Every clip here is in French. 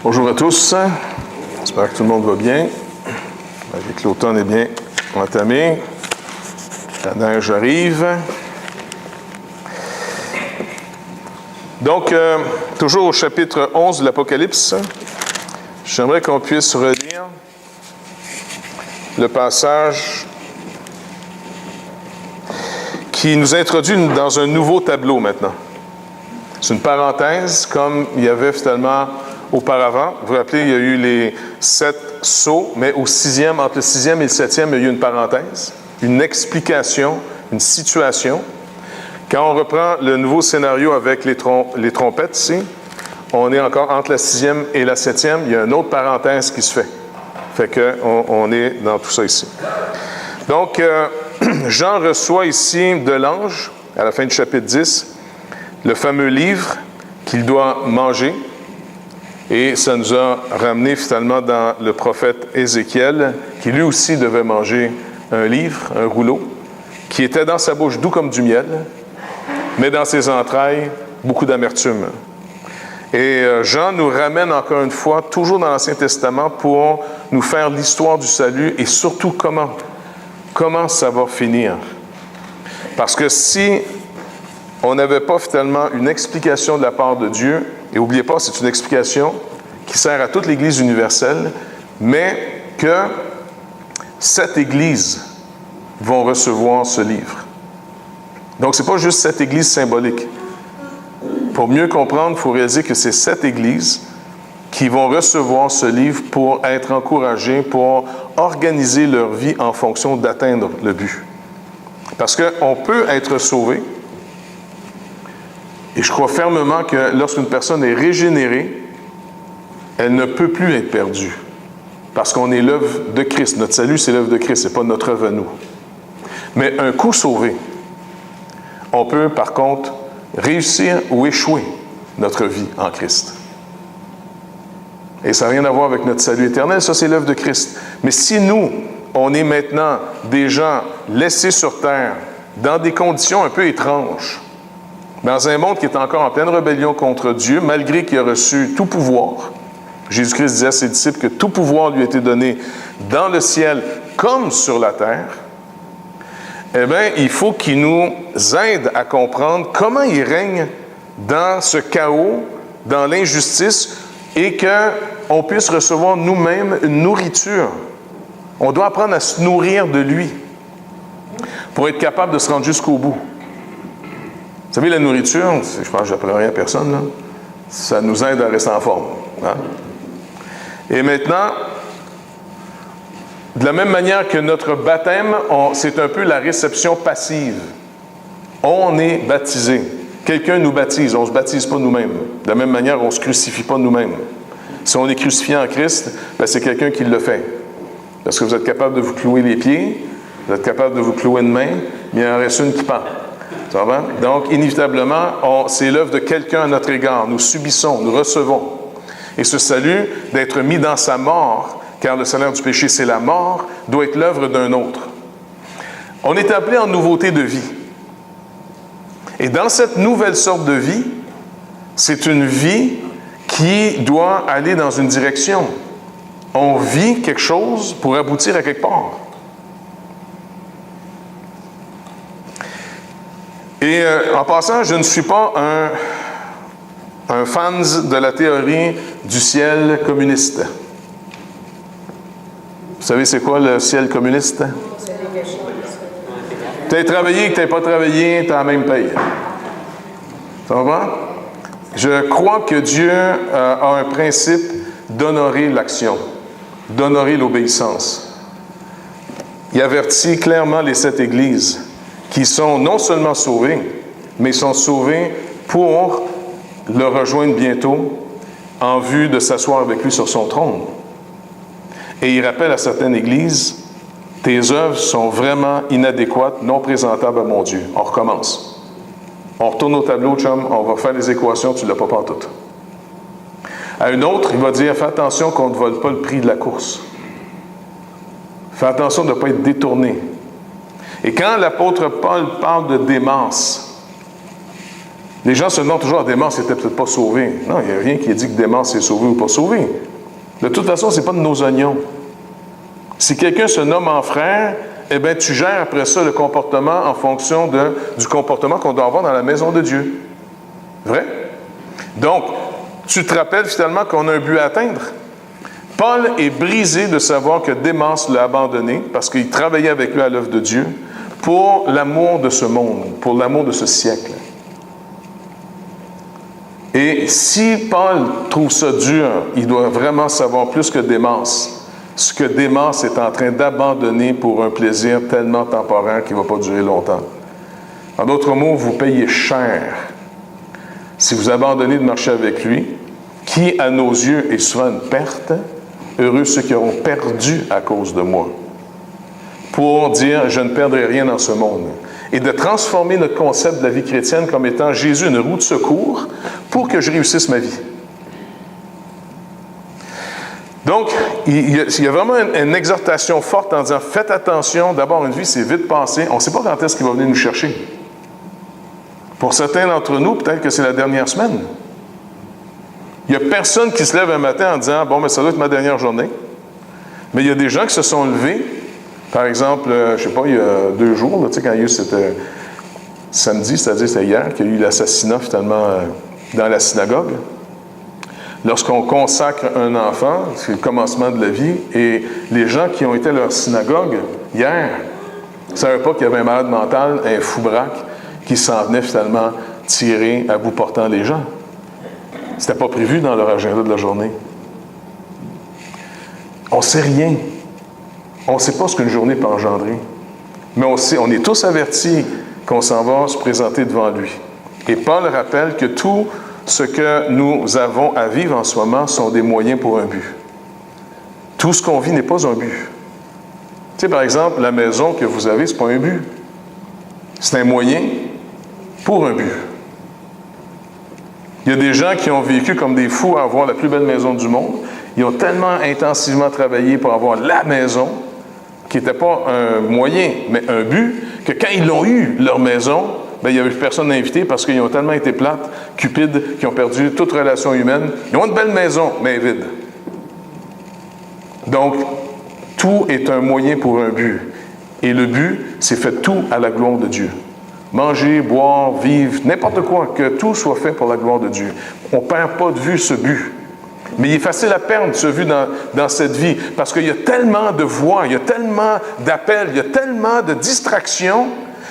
Bonjour à tous. J'espère que tout le monde va bien. Avec l'automne est bien entamé. La neige arrive. Donc, toujours au chapitre 11 de l'Apocalypse, j'aimerais qu'on puisse relire le passage qui nous introduit dans un nouveau tableau maintenant. C'est une parenthèse, comme il y avait finalement auparavant. Vous vous rappelez, il y a eu les 7 sceaux, mais au 6e, entre le 6e et le 7e, il y a eu une parenthèse, une explication, une situation. Quand on reprend le nouveau scénario avec les trompettes ici, on est encore entre la 6e et la 7e, il y a une autre parenthèse qui se fait. Fait qu'on est dans tout ça ici. Donc, Jean reçoit ici de l'ange, à la fin du chapitre 10, le fameux livre qu'il doit manger. Et ça nous a ramené finalement dans le prophète Ézéchiel, qui lui aussi devait manger un livre, un rouleau, qui était dans sa bouche doux comme du miel, mais dans ses entrailles, beaucoup d'amertume. Et Jean nous ramène encore une fois, toujours dans l'Ancien Testament, pour nous faire l'histoire du salut et surtout comment ça va finir. Parce que si on n'avait pas finalement une explication de la part de Dieu, et n'oubliez pas, c'est une explication qui sert à toute l'Église universelle, mais que 7 églises vont recevoir ce livre. Donc, ce n'est pas juste 7 églises symboliques. Pour mieux comprendre, il faut réaliser que c'est 7 églises qui vont recevoir ce livre pour être encouragées, pour organiser leur vie en fonction d'atteindre le but. Parce qu'on peut être sauvé, et je crois fermement que lorsqu'une personne est régénérée, elle ne peut plus être perdue. Parce qu'on est l'œuvre de Christ. Notre salut, c'est l'œuvre de Christ, ce n'est pas notre œuvre à nous. Mais un coup sauvé, on peut par contre réussir ou échouer notre vie en Christ. Et ça n'a rien à voir avec notre salut éternel, ça c'est l'œuvre de Christ. Mais si nous, on est maintenant des gens laissés sur terre dans des conditions un peu étranges, dans un monde qui est encore en pleine rébellion contre Dieu, malgré qu'il a reçu tout pouvoir. Jésus-Christ disait à ses disciples que tout pouvoir lui a été donné dans le ciel comme sur la terre. Eh bien, il faut qu'il nous aide à comprendre comment il règne dans ce chaos, dans l'injustice, et qu'on puisse recevoir nous-mêmes une nourriture. On doit apprendre à se nourrir de lui pour être capable de se rendre jusqu'au bout. Vous savez, la nourriture, je pense que je n'apprends rien à personne, là, ça nous aide à rester en forme. Hein? Et maintenant, de la même manière que notre baptême, c'est un peu la réception passive. On est baptisé. Quelqu'un nous baptise, on ne se baptise pas nous-mêmes. De la même manière, on ne se crucifie pas nous-mêmes. Si on est crucifié en Christ, ben c'est quelqu'un qui le fait. Parce que vous êtes capable de vous clouer les pieds, vous êtes capable de vous clouer une main, mais il en reste une qui pend. Ça va? Donc, inévitablement, c'est l'œuvre de quelqu'un à notre égard. Nous subissons, nous recevons. Et ce salut, d'être mis dans sa mort, car le salaire du péché, c'est la mort, doit être l'œuvre d'un autre. On est appelé en nouveauté de vie. Et dans cette nouvelle sorte de vie, c'est une vie qui doit aller dans une direction. On vit quelque chose pour aboutir à quelque part. Et en passant, je ne suis pas un fan de la théorie du ciel communiste. Vous savez c'est quoi le ciel communiste? Tu as travaillé, que tu n'as pas travaillé, tu as la même paye. Ça va? Je crois que Dieu a un principe d'honorer l'action, d'honorer l'obéissance. Il avertit clairement les 7 églises qui sont non seulement sauvés, mais sont sauvés pour le rejoindre bientôt en vue de s'asseoir avec lui sur son trône. Et il rappelle à certaines églises, tes œuvres sont vraiment inadéquates, non présentables à mon Dieu. On recommence. On retourne au tableau, chum, on va faire les équations, tu ne l'as pas pantoute. À une autre, il va dire, fais attention qu'on ne vole pas le prix de la course. Fais attention de ne pas être détourné. Et quand l'apôtre Paul parle de Démas, Les gens se demandent toujours, Démas n'était peut-être pas sauvé. Non, il n'y a rien qui dit que Démas est sauvé ou pas sauvé. De toute façon, ce n'est pas de nos oignons. Si quelqu'un se nomme en frère, eh bien, tu gères après ça le comportement en fonction du comportement qu'on doit avoir dans la maison de Dieu. Vrai? Donc, tu te rappelles finalement qu'on a un but à atteindre. Paul est brisé de savoir que Démas l'a abandonné parce qu'il travaillait avec lui à l'œuvre de Dieu pour l'amour de ce monde, pour l'amour de ce siècle. Et si Paul trouve ça dur, il doit vraiment savoir plus que Démas, ce que Démas est en train d'abandonner pour un plaisir tellement temporaire qui ne va pas durer longtemps. En d'autres mots, vous payez cher si vous abandonnez de marcher avec lui, qui à nos yeux est souvent une perte. Heureux ceux qui auront perdu à cause de moi. Pour dire, je ne perdrai rien dans ce monde. Et de transformer notre concept de la vie chrétienne comme étant Jésus une roue de secours pour que je réussisse ma vie. Donc, il y a vraiment une exhortation forte en disant, faites attention, d'abord une vie c'est vite passé, on ne sait pas quand est-ce qu'il va venir nous chercher. Pour certains d'entre nous, peut-être que c'est la dernière semaine. Il n'y a personne qui se lève un matin en disant, bon, mais ça doit être ma dernière journée. Mais il y a des gens qui se sont levés. Par exemple, je ne sais pas, il y a 2 jours, là, tu sais, quand il y a eu, c'était samedi, c'est-à-dire c'était hier, qu'il y a eu l'assassinat finalement dans la synagogue. Lorsqu'on consacre un enfant, c'est le commencement de la vie, et les gens qui ont été à leur synagogue hier ne savaient pas qu'il y avait un malade mental, un fou braque, qui s'en venait finalement tirer à bout portant les gens. C'était pas prévu dans leur agenda de la journée. On ne sait rien. On ne sait pas ce qu'une journée peut engendrer. Mais on est tous avertis qu'on s'en va se présenter devant lui. Et Paul rappelle que tout ce que nous avons à vivre en ce moment sont des moyens pour un but. Tout ce qu'on vit n'est pas un but. Tu sais, par exemple, la maison que vous avez, ce n'est pas un but. C'est un moyen pour un but. Il y a des gens qui ont vécu comme des fous à avoir la plus belle maison du monde. Ils ont tellement intensivement travaillé pour avoir la maison, qui n'était pas un moyen, mais un but, que quand ils l'ont eu, leur maison, bien, il n'y avait plus personne d'invité parce qu'ils ont tellement été plates, cupides, qu'ils ont perdu toute relation humaine. Ils ont une belle maison, mais vide. Donc, tout est un moyen pour un but. Et le but, c'est fait tout à la gloire de Dieu. Manger, boire, vivre, n'importe quoi, que tout soit fait pour la gloire de Dieu. On ne perd pas de vue ce but. Mais il est facile à perdre ce but dans cette vie, parce qu'il y a tellement de voix, il y a tellement d'appels, il y a tellement de distractions,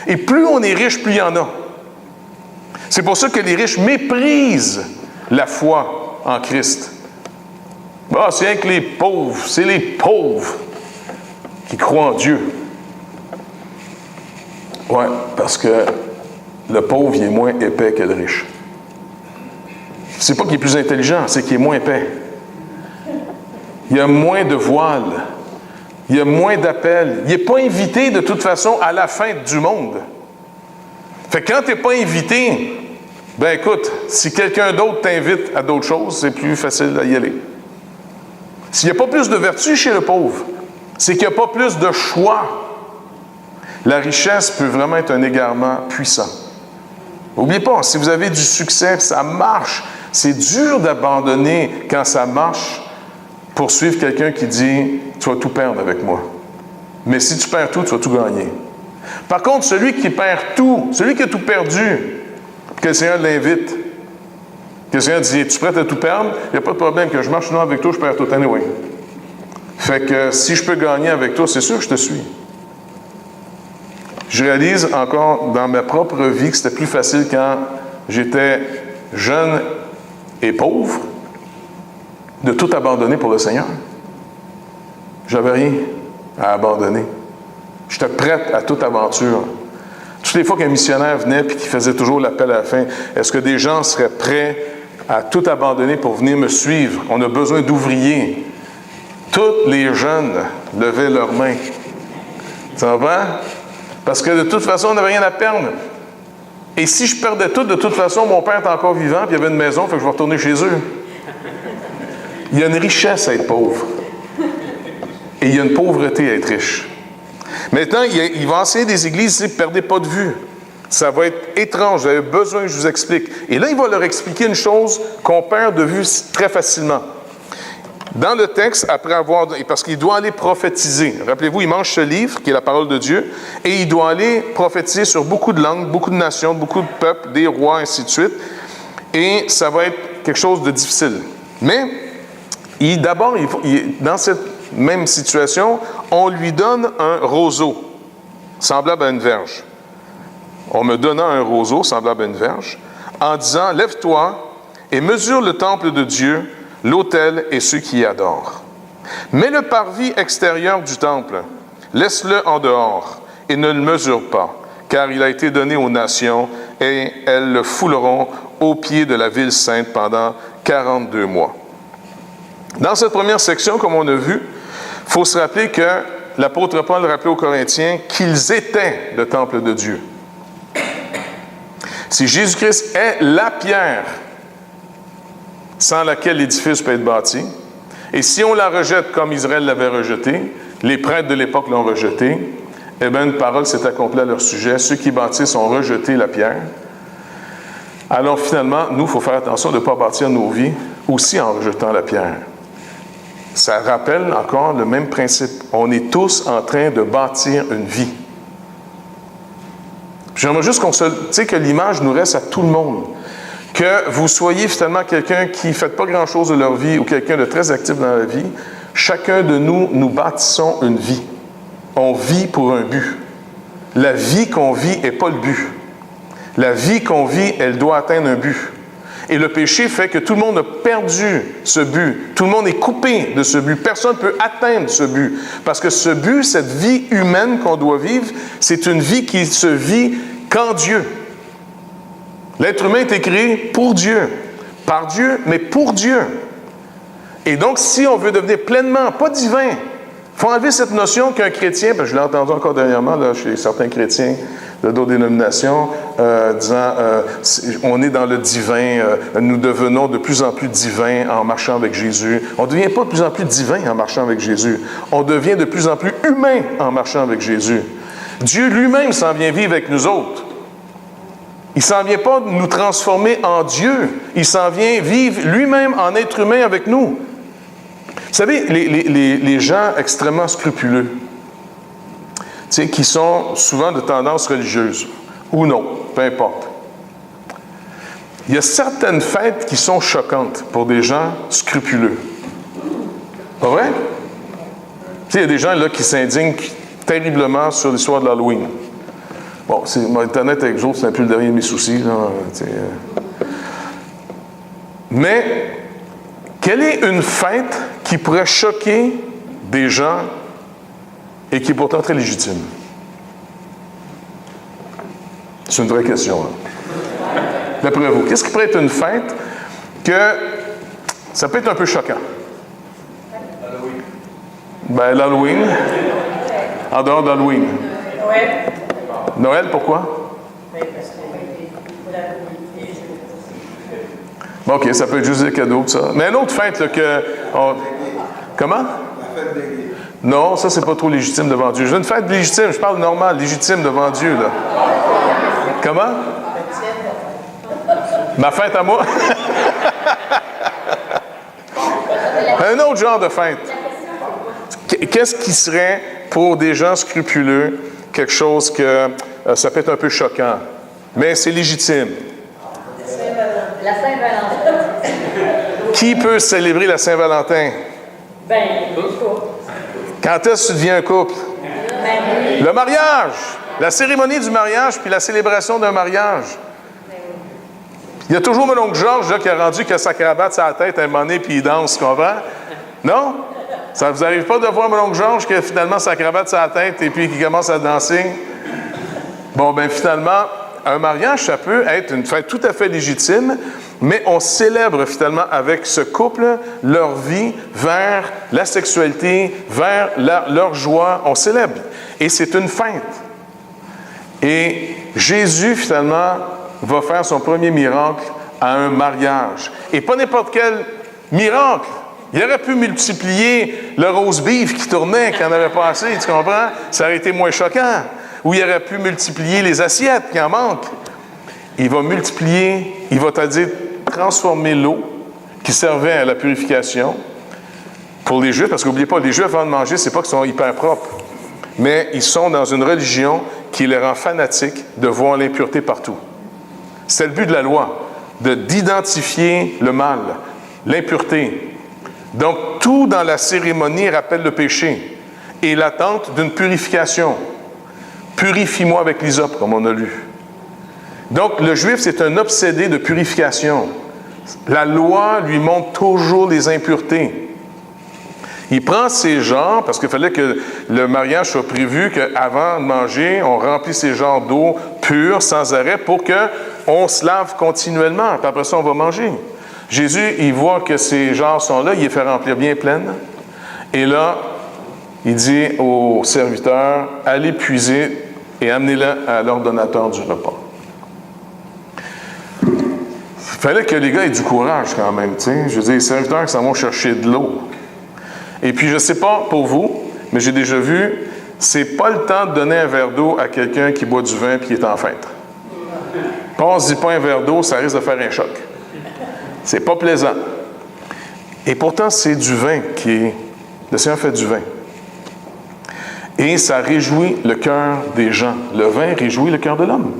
et plus on est riche, plus il y en a. C'est pour ça que les riches méprisent la foi en Christ. Ah, c'est rien que les pauvres, c'est les pauvres qui croient en Dieu. Oui, parce que le pauvre, il est moins épais que le riche. C'est pas qu'il est plus intelligent, c'est qu'il est moins épais. Il y a moins de voiles. Il y a moins d'appels. Il n'est pas invité de toute façon à la fin du monde. Fait que quand tu n'es pas invité, ben écoute, si quelqu'un d'autre t'invite à d'autres choses, c'est plus facile à y aller. S'il n'y a pas plus de vertu chez le pauvre, c'est qu'il n'y a pas plus de choix. La richesse peut vraiment être un égarement puissant. N'oubliez pas, si vous avez du succès, ça marche. C'est dur d'abandonner quand ça marche pour suivre quelqu'un qui dit « Tu vas tout perdre avec moi. » Mais si tu perds tout, tu vas tout gagner. Par contre, celui qui perd tout, celui qui a tout perdu, que le Seigneur l'invite, que le Seigneur dit « Es-tu prêt à tout perdre? Il n'y a pas de problème, que je marche non avec toi, je perds tout anyway. » Fait que si je peux gagner avec toi, c'est sûr que je te suis. Je réalise encore dans ma propre vie que c'était plus facile quand j'étais jeune et pauvre de tout abandonner pour le Seigneur. J'avais rien à abandonner. J'étais prête à toute aventure. Toutes les fois qu'un missionnaire venait et qu'il faisait toujours l'appel à la fin, est-ce que des gens seraient prêts à tout abandonner pour venir me suivre? On a besoin d'ouvriers. Tous les jeunes levaient leurs mains. Tu comprends? Parce que de toute façon, on n'avait rien à perdre. Et si je perdais tout, de toute façon, mon père est encore vivant, puis il y avait une maison, fait que je vais retourner chez eux. Il y a une richesse à être pauvre. Et il y a une pauvreté à être riche. Maintenant, il va enseigner des églises, il ne perdez pas de vue. Ça va être étrange, vous avez besoin que je vous explique. Et là, il va leur expliquer une chose qu'on perd de vue très facilement. Dans le texte, après avoir... Parce qu'il doit aller prophétiser. Rappelez-vous, il mange ce livre, qui est la parole de Dieu, et il doit aller prophétiser sur beaucoup de langues, beaucoup de nations, beaucoup de peuples, des rois, ainsi de suite. Et ça va être quelque chose de difficile. Mais, d'abord, dans cette même situation, on lui donne un roseau, semblable à une verge. On me donna un roseau, semblable à une verge, en disant, « Lève-toi et mesure le temple de Dieu, l'autel et ceux qui y adorent. Mais le parvis extérieur du temple, laisse-le en dehors et ne le mesure pas, car il a été donné aux nations et elles le fouleront au pied de la ville sainte pendant 42 mois. » Dans cette première section, comme on a vu, il faut se rappeler que l'apôtre Paul rappelait aux Corinthiens qu'ils étaient le temple de Dieu. Si Jésus-Christ est la pierre sans laquelle l'édifice peut être bâti, et si on la rejette comme Israël l'avait rejeté, les prêtres de l'époque l'ont rejeté, eh bien, une parole s'est accomplie à leur sujet. Ceux qui bâtissent ont rejeté la pierre. Alors finalement, nous, il faut faire attention de ne pas bâtir nos vies aussi en rejetant la pierre. Ça rappelle encore le même principe. On est tous en train de bâtir une vie. J'aimerais juste que l'image nous reste à tout le monde. Que vous soyez finalement quelqu'un qui ne fait pas grand-chose de leur vie ou quelqu'un de très actif dans la vie, chacun de nous, nous bâtissons une vie. On vit pour un but. La vie qu'on vit n'est pas le but. La vie qu'on vit, elle doit atteindre un but. Et le péché fait que tout le monde a perdu ce but. Tout le monde est coupé de ce but. Personne ne peut atteindre ce but. Parce que ce but, cette vie humaine qu'on doit vivre, c'est une vie qui se vit qu'en Dieu. L'être humain est créé pour Dieu. Par Dieu, mais pour Dieu. Et donc, si on veut devenir pleinement, pas divin, il faut enlever cette notion qu'un chrétien, parce que je l'ai entendu encore dernièrement là, chez certains chrétiens de d'autres dénominations, disant on est dans le divin, nous devenons de plus en plus divins en marchant avec Jésus. On ne devient pas de plus en plus divin en marchant avec Jésus. On devient de plus en plus humain en marchant avec Jésus. Dieu lui-même s'en vient vivre avec nous autres. Il ne s'en vient pas nous transformer en Dieu. Il s'en vient vivre lui-même en être humain avec nous. Vous savez, les gens extrêmement scrupuleux, qui sont souvent de tendance religieuse, ou non, peu importe. Il y a certaines fêtes qui sont choquantes pour des gens scrupuleux. Pas vrai? Il y a des gens là qui s'indignent terriblement sur l'histoire de l'Halloween. Bon, Internet avec Joe, c'est un peu le dernier de mes soucis. Là, mais, quelle est une fête qui pourrait choquer des gens et qui est pourtant très légitime? C'est une vraie question. Là. D'après vous, qu'est-ce qui pourrait être une fête que ça peut être un peu choquant? Halloween. Ben, l'Halloween. En dehors d'Halloween. Noël. Noël, pourquoi? Bon, OK, ça peut être juste des cadeaux, ça. Mais une autre fête, là, que... Comment? La fête d'église. Non, ça, c'est pas trop légitime devant Dieu. Je veux une fête légitime, je parle normal, légitime devant Dieu, là. Comment? Ma fête à moi? Un autre genre de fête. Qu'est-ce qui serait, pour des gens scrupuleux, quelque chose que ça peut être un peu choquant, mais c'est légitime? La Saint-Valentin. Qui peut célébrer la Saint-Valentin? Ben, le couple. Quand est-ce que tu deviens un couple? Ben, le mariage! La cérémonie du mariage, puis la célébration d'un mariage. Il y a toujours mon oncle Georges là, qui a rendu que sa cravate sur la tête à un moment donné, puis il danse, tu comprends? Non? Ça ne vous arrive pas de voir mon oncle Georges qui a finalement sa cravate sur la tête et puis qui commence à danser? Bon, ben finalement, un mariage, ça peut être une fête tout à fait légitime, mais on célèbre finalement avec ce couple leur vie vers la sexualité, vers leur joie. On célèbre. Et c'est une fête. Et Jésus, finalement, va faire son premier miracle à un mariage. Et pas n'importe quel miracle. Il aurait pu multiplier le roast beef qui tournait, qu'il en avait pas assez, tu comprends? Ça aurait été moins choquant. où il aurait pu multiplier les assiettes qui en manquent. Il va multiplier, il va, c'est-à-dire transformer l'eau qui servait à la purification pour les Juifs, parce qu'oubliez pas, les Juifs avant de manger, c'est pas qu'ils sont hyper propres, mais ils sont dans une religion qui les rend fanatiques de voir l'impureté partout. C'est le but de la loi, d'identifier le mal, l'impureté. Donc, tout dans la cérémonie rappelle le péché et l'attente d'une purification. Purifie-moi avec l'hysope, comme on a lu. Donc, le Juif, c'est un obsédé de purification. La loi lui montre toujours les impuretés. Il prend ses genres, parce qu'il fallait que le mariage soit prévu qu'avant de manger, on remplit ses genres d'eau pure, sans arrêt, pour qu'on se lave continuellement. Puis après ça, on va manger. Jésus, il voit que ces genres sont là, il les fait remplir bien pleines. Et là, il dit aux serviteurs, allez puiser et amenez-le à l'ordonnateur du repas. Il fallait que les gars aient du courage quand même, tu sais. Je veux dire, les serviteurs qui s'en vont chercher de l'eau. Et puis, je ne sais pas pour vous, mais j'ai déjà vu, c'est pas le temps de donner un verre d'eau à quelqu'un qui boit du vin et qui est en fête. Passe-y pas un verre d'eau, ça risque de faire un choc. C'est pas plaisant. Et pourtant, c'est du vin qui est... Le Seigneur fait du vin. Et ça réjouit le cœur des gens. Le vin réjouit le cœur de l'homme.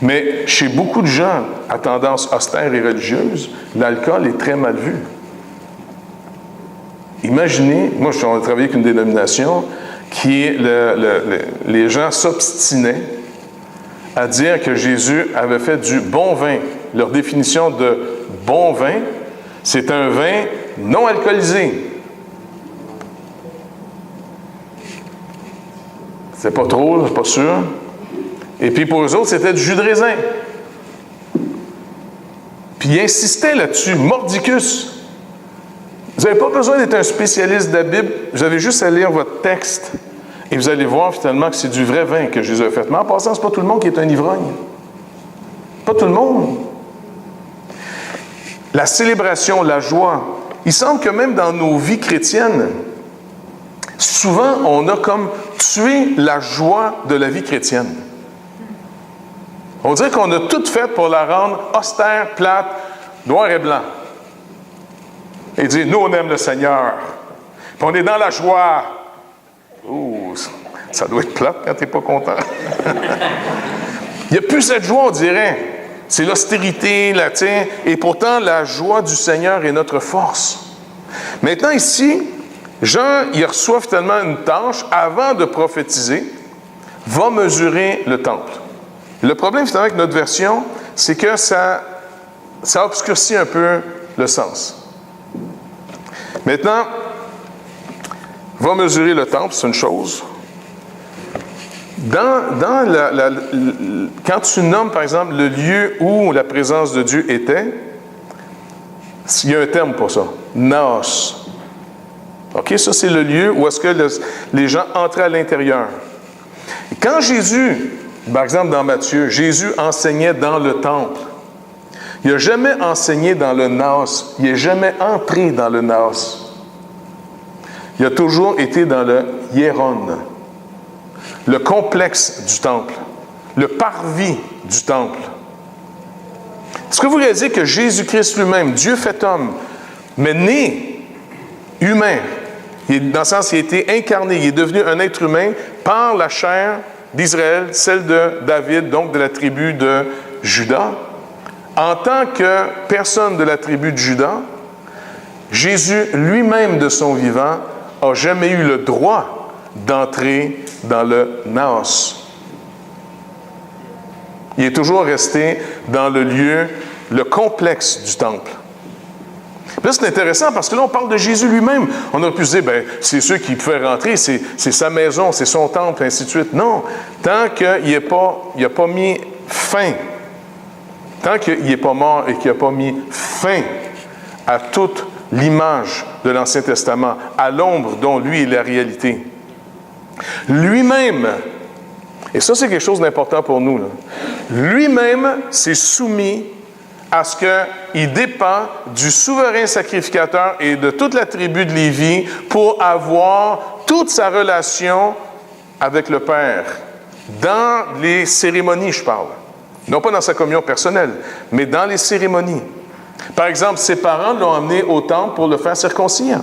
Mais chez beaucoup de gens à tendance austère et religieuse, l'alcool est très mal vu. Imaginez, moi, je suis travaillé avec une dénomination qui est les gens s'obstinaient à dire que Jésus avait fait du bon vin. Leur définition de bon vin, c'est un vin non alcoolisé. C'est pas trop, c'est pas sûr. Et puis pour eux autres, c'était du jus de raisin. Puis ils insistaient là-dessus, mordicus. Vous n'avez pas besoin d'être un spécialiste de la Bible, vous avez juste à lire votre texte et vous allez voir finalement que c'est du vrai vin que Jésus a fait. Mais en passant, ce n'est pas tout le monde qui est un ivrogne. Pas tout le monde. La célébration, la joie. Il semble que même dans nos vies chrétiennes, souvent on a comme tué la joie de la vie chrétienne. On dirait qu'on a tout fait pour la rendre austère, plate, noir et blanc. Et dire, nous, on aime le Seigneur. Puis on est dans la joie. Ouh, ça doit être plate quand tu n'es pas content. Il n'y a plus cette joie, on dirait. C'est l'austérité, là, tu sais. Et pourtant, la joie du Seigneur est notre force. Maintenant, ici, Jean, il reçoit finalement une tâche, avant de prophétiser, va mesurer le temple. Le problème, finalement, avec notre version, c'est que ça obscurcit un peu le sens. Maintenant, va mesurer le temple, c'est une chose. Quand tu nommes, par exemple, le lieu où la présence de Dieu était, il y a un terme pour ça, naos. OK, ça c'est le lieu où est-ce que les gens entraient à l'intérieur. Et quand Jésus, par exemple dans Matthieu, Jésus enseignait dans le temple, il n'a jamais enseigné dans le naos, il n'est jamais entré dans le naos. Il a toujours été dans le hieron, le complexe du temple, le parvis du temple. Est-ce que vous réalisez que Jésus-Christ lui-même, Dieu fait homme, mais né humain, dans le sens qu'il a été incarné, il est devenu un être humain par la chair d'Israël, celle de David, donc de la tribu de Juda. En tant que personne de la tribu de Juda, Jésus lui-même de son vivant n'a jamais eu le droit d'entrer dans le naos. Il est toujours resté dans le lieu, le complexe du temple. Là, c'est intéressant parce que là, on parle de Jésus lui-même. On aurait pu se dire, bien, c'est ceux qui pouvaient rentrer, c'est sa maison, c'est son temple, ainsi de suite. Non, tant qu'il n'a pas mis fin, tant qu'il n'est pas mort et qu'il n'a pas mis fin à toute l'image de l'Ancien Testament, à l'ombre dont lui est la réalité. Lui-même, et ça c'est quelque chose d'important pour nous, là. Lui-même s'est soumis à ce qu'il dépend du souverain sacrificateur et de toute la tribu de Lévi pour avoir toute sa relation avec le Père. dans les cérémonies, je parle. Non pas dans sa communion personnelle, mais dans les cérémonies. Par exemple, ses parents l'ont amené au temple pour le faire circoncire.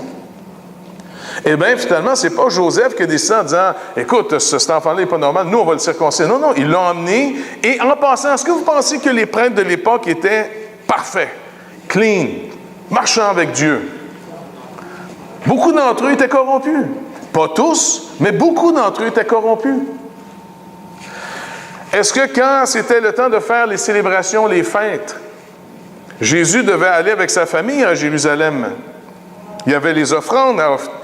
Eh bien, finalement, ce n'est pas Joseph qui a décidé en disant « Écoute, cet enfant-là n'est pas normal, nous, on va le circoncire. » Non, non, ils l'ont amené. Et en passant, est-ce que vous pensez que les prêtres de l'époque étaient parfaits, clean, marchant avec Dieu? Beaucoup d'entre eux étaient corrompus. Pas tous, mais beaucoup d'entre eux étaient corrompus. Est-ce que quand c'était le temps de faire les célébrations, les fêtes, Jésus devait aller avec sa famille à Jérusalem? Il y avait les offrandes à offrir.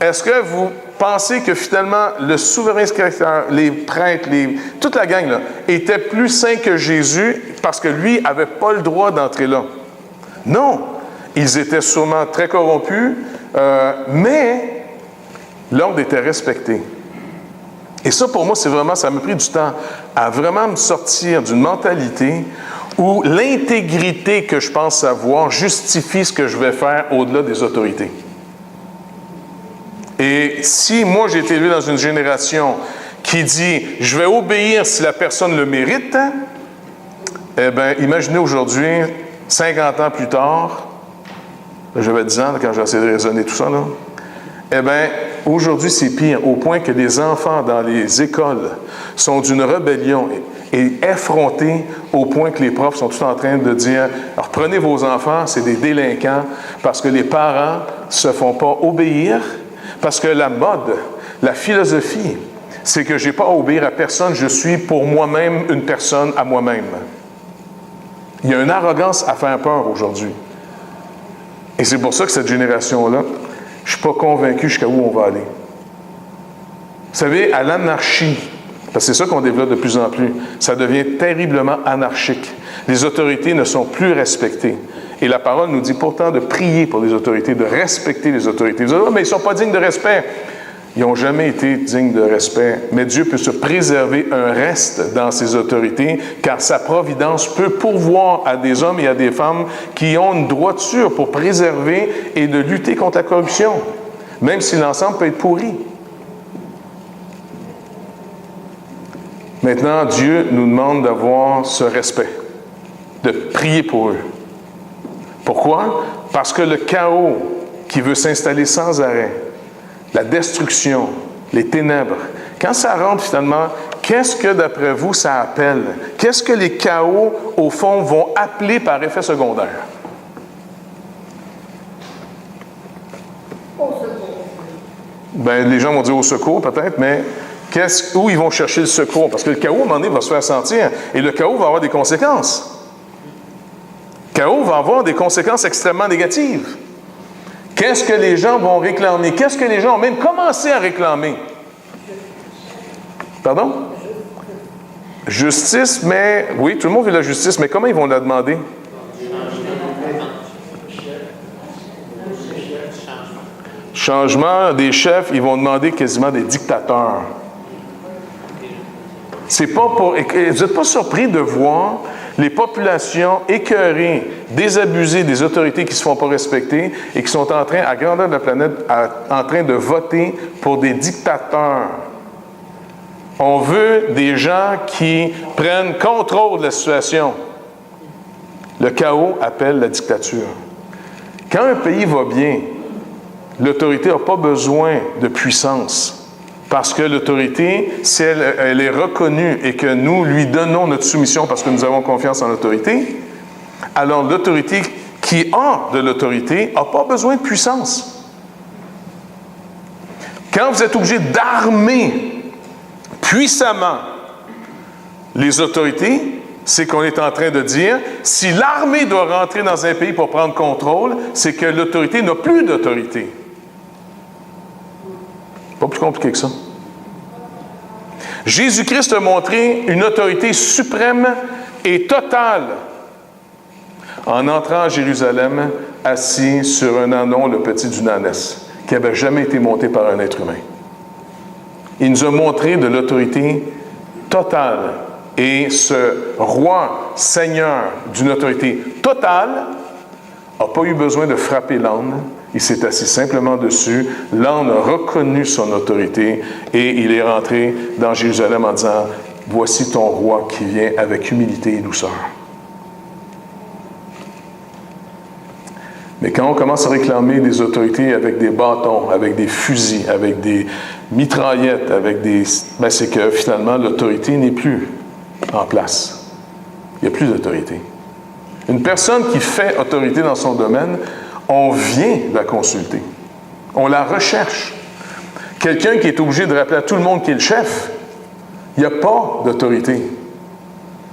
Est-ce que vous pensez que finalement le souverain scripteur, les prêtres, toute la gang là, était plus saint que Jésus parce que lui n'avait pas le droit d'entrer là? Non. Ils étaient sûrement très corrompus, mais l'ordre était respecté. Et ça, pour moi, ça m'a pris du temps à vraiment me sortir d'une mentalité où l'intégrité que je pense savoir justifie ce que je vais faire au-delà des autorités. Et si moi, j'ai été élevé dans une génération qui dit « je vais obéir si la personne le mérite », eh bien, imaginez aujourd'hui, 50 ans plus tard, j'avais 10 ans quand j'ai essayé de raisonner tout ça, là, eh bien, aujourd'hui, c'est pire, au point que des enfants dans les écoles sont d'une rébellion et effrontés au point que les profs sont tous en train de dire « alors prenez vos enfants, c'est des délinquants, parce que les parents ne se font pas obéir ». Parce que la mode, la philosophie, c'est que je n'ai pas à obéir à personne, je suis pour moi-même une personne à moi-même. Il y a une arrogance à faire peur aujourd'hui. Et c'est pour ça que cette génération-là, je ne suis pas convaincu jusqu'à où on va aller. Vous savez, à l'anarchie, parce que c'est ça qu'on développe de plus en plus, ça devient terriblement anarchique. Les autorités ne sont plus respectées. Et la parole nous dit pourtant de prier pour les autorités, de respecter les autorités. Vous dites, oh, mais ils ne sont pas dignes de respect. Ils n'ont jamais été dignes de respect. Mais Dieu peut se préserver un reste dans ses autorités, car sa providence peut pourvoir à des hommes et à des femmes qui ont une droiture pour préserver et de lutter contre la corruption, même si l'ensemble peut être pourri. Maintenant, Dieu nous demande d'avoir ce respect, de prier pour eux. Pourquoi? Parce que le chaos qui veut s'installer sans arrêt, la destruction, les ténèbres, quand ça rentre finalement, qu'est-ce que d'après vous ça appelle? Qu'est-ce que les chaos, au fond, vont appeler par effet secondaire? Au secours. Bien, les gens vont dire au secours peut-être, mais où ils vont chercher le secours? Parce que le chaos, à un moment donné, va se faire sentir. Et le chaos va avoir des conséquences. Le chaos va avoir des conséquences extrêmement négatives. Qu'est-ce que les gens vont réclamer? Qu'est-ce que les gens ont même commencé à réclamer? Pardon? Justice, mais... Oui, tout le monde veut la justice, mais comment ils vont la demander? Changement des chefs, ils vont demander quasiment des dictateurs. C'est pas pour... Vous n'êtes pas surpris de voir les populations écœurées, désabusées des autorités qui ne se font pas respecter et qui sont en train, à grandeur de la planète, en train de voter pour des dictateurs. On veut des gens qui prennent contrôle de la situation. Le chaos appelle la dictature. Quand un pays va bien, l'autorité n'a pas besoin de puissance. Parce que l'autorité, si elle est reconnue et que nous lui donnons notre soumission parce que nous avons confiance en l'autorité, alors l'autorité qui a de l'autorité n'a pas besoin de puissance. Quand vous êtes obligé d'armer puissamment les autorités, c'est qu'on est en train de dire, si l'armée doit rentrer dans un pays pour prendre contrôle, c'est que l'autorité n'a plus d'autorité. Pas plus compliqué que ça. Jésus-Christ a montré une autorité suprême et totale en entrant à Jérusalem, assis sur un ânon, le petit d'une ânesse, qui n'avait jamais été monté par un être humain. Il nous a montré de l'autorité totale. Et ce roi, seigneur d'une autorité totale, n'a pas eu besoin de frapper l'âne. Il s'est assis simplement dessus. L'âne a reconnu son autorité et il est rentré dans Jérusalem en disant voici ton roi qui vient avec humilité et douceur. Mais quand on commence à réclamer des autorités avec des bâtons, avec des fusils, avec des mitraillettes, ben c'est que finalement l'autorité n'est plus en place. Il n'y a plus d'autorité. Une personne qui fait autorité dans son domaine, on vient la consulter. On la recherche. Quelqu'un qui est obligé de rappeler à tout le monde qu'il est le chef, il n'y a pas d'autorité.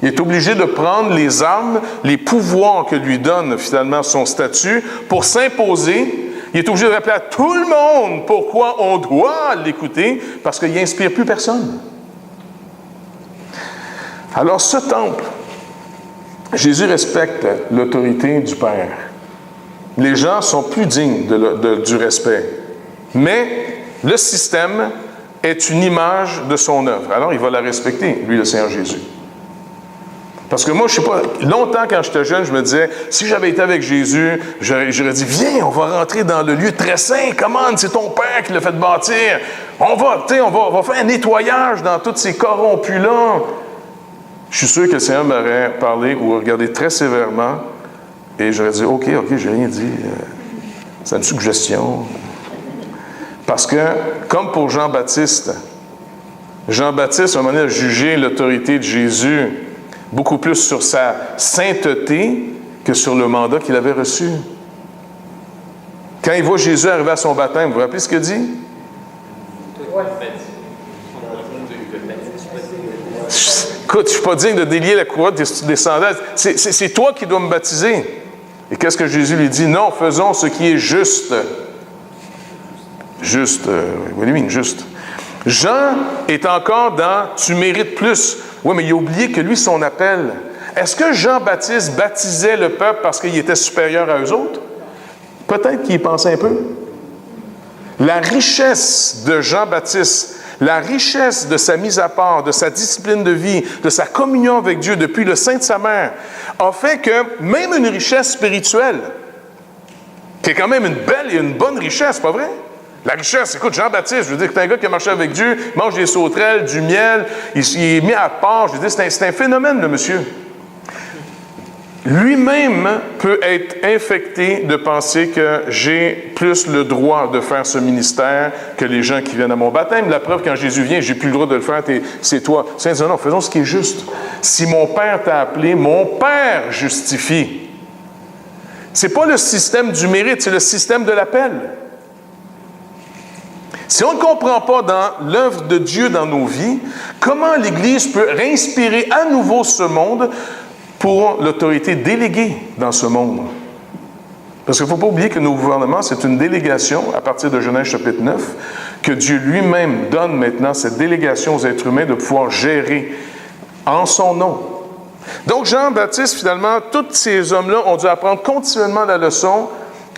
Il est obligé de prendre les armes, les pouvoirs que lui donne finalement son statut pour s'imposer. Il est obligé de rappeler à tout le monde pourquoi on doit l'écouter, parce qu'il n'inspire plus personne. Alors ce temple, Jésus respecte l'autorité du Père. Les gens sont plus dignes du respect. Mais le système est une image de son œuvre. Alors il va la respecter, lui, le Seigneur Jésus. Parce que moi, je ne sais pas, longtemps quand j'étais jeune, je me disais, si j'avais été avec Jésus, j'aurais dit, viens, on va rentrer dans le lieu très saint, commande, c'est ton Père qui l'a fait bâtir. On va faire un nettoyage dans tous ces corrompus-là. Je suis sûr que le Seigneur m'aurait parlé ou regardé très sévèrement et j'aurais dit, OK, j'ai rien dit. C'est une suggestion. Parce que, comme pour Jean-Baptiste, à un moment donné, a jugé l'autorité de Jésus beaucoup plus sur sa sainteté que sur le mandat qu'il avait reçu. Quand il voit Jésus arriver à son baptême, vous vous rappelez ce qu'il dit? Écoute, je ne suis pas digne de délier la couronne des sandales. C'est toi qui dois me baptiser. Et qu'est-ce que Jésus lui dit? Non, faisons ce qui est juste. Juste. Jean est encore dans « tu mérites plus ». Oui, mais il a oublié que lui, son appel. Est-ce que Jean-Baptiste baptisait le peuple parce qu'il était supérieur à eux autres? Peut-être qu'il y pensait un peu. La richesse de Jean-Baptiste, la richesse de sa mise à part, de sa discipline de vie, de sa communion avec Dieu depuis le sein de sa mère, a fait que même une richesse spirituelle, qui est quand même une belle et une bonne richesse, pas vrai? La richesse, écoute, Jean-Baptiste, je veux dire que c'est un gars qui a marché avec Dieu, mange des sauterelles, du miel, il est mis à part, je veux dire, c'est un phénomène, le monsieur. Lui-même peut être infecté de penser que j'ai plus le droit de faire ce ministère que les gens qui viennent à mon baptême. La preuve, quand Jésus vient, j'ai plus le droit de le faire, c'est toi. C'est non, faisons ce qui est juste. Si mon Père t'a appelé, mon Père justifie. C'est pas le système du mérite, c'est le système de l'appel. Si on ne comprend pas dans l'œuvre de Dieu dans nos vies, comment l'Église peut réinspirer à nouveau ce monde pour l'autorité déléguée dans ce monde? Parce qu'il ne faut pas oublier que nos gouvernements, c'est une délégation, à partir de Genèse chapitre 9, que Dieu lui-même donne maintenant cette délégation aux êtres humains de pouvoir gérer en son nom. Donc Jean-Baptiste, finalement, tous ces hommes-là ont dû apprendre continuellement la leçon.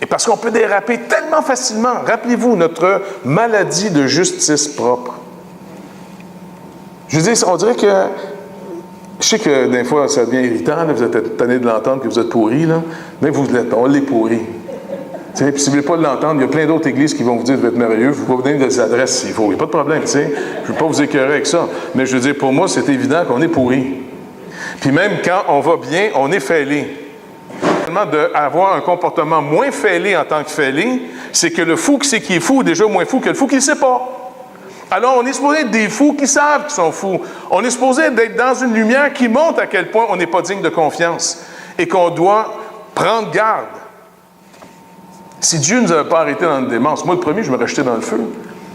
Et parce qu'on peut déraper tellement facilement. Rappelez-vous notre maladie de justice propre. Je veux dire, on dirait que... Je sais que des fois, ça devient irritant. Là, vous êtes tanné de l'entendre que vous êtes pourri. Là. Mais vous l'êtes, on l'est pourri. Puis si vous ne voulez pas l'entendre, il y a plein d'autres églises qui vont vous dire que vous êtes merveilleux. Vous pouvez vous donner des adresses s'il faut. Il n'y a pas de problème. Je ne veux pas vous écœurer avec ça. Mais je veux dire, pour moi, c'est évident qu'on est pourri. Puis même quand on va bien, on est fêlé. D'avoir un comportement moins fêlé en tant que fêlé, c'est que le fou qui sait qu'il est fou est déjà moins fou que le fou qui ne sait pas. Alors, on est supposé être des fous qui savent qu'ils sont fous. On est supposé être dans une lumière qui montre à quel point on n'est pas digne de confiance et qu'on doit prendre garde. Si Dieu ne nous avait pas arrêtés dans une démence, moi, le premier, je me jeté dans le feu.